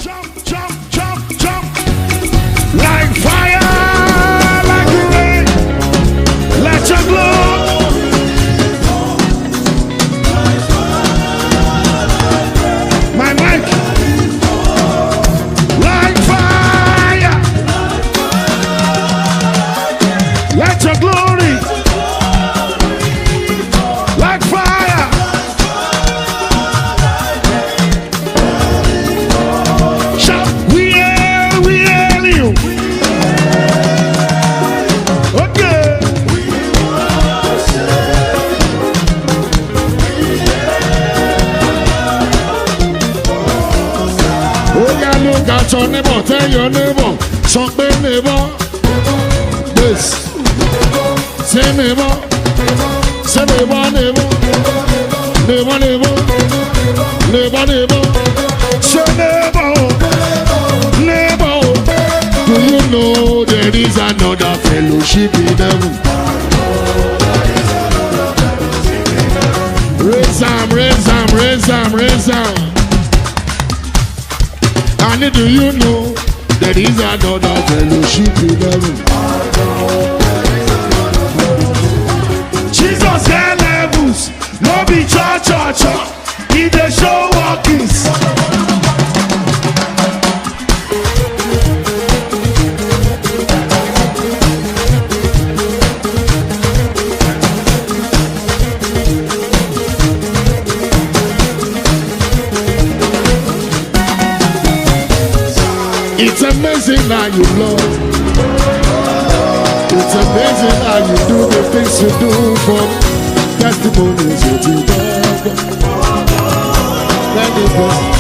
Jump, jump, jump, jump. Like fire, like rain. Let your glow. My mic. Like fire. Let your glory. Like fire. Shout, we hail you. Okay. Oh, yeah, look at your neighbor, tell your neighbor, something neighbor. This. Say neighbor. Say neighbor, neighbor. Neighbor, neighbor. Neighbor, neighbor. Say neighbor. Neighbor. Do you know there is another fellowship in heaven? Raise them, raise them, raise them, raise them. And do you know there is another fellowship in heaven? Jesus get levels, no be cha-cha-cha. He dey show walkings. It's amazing how you love. It's amazing how you do the things you do for testimonies that you love.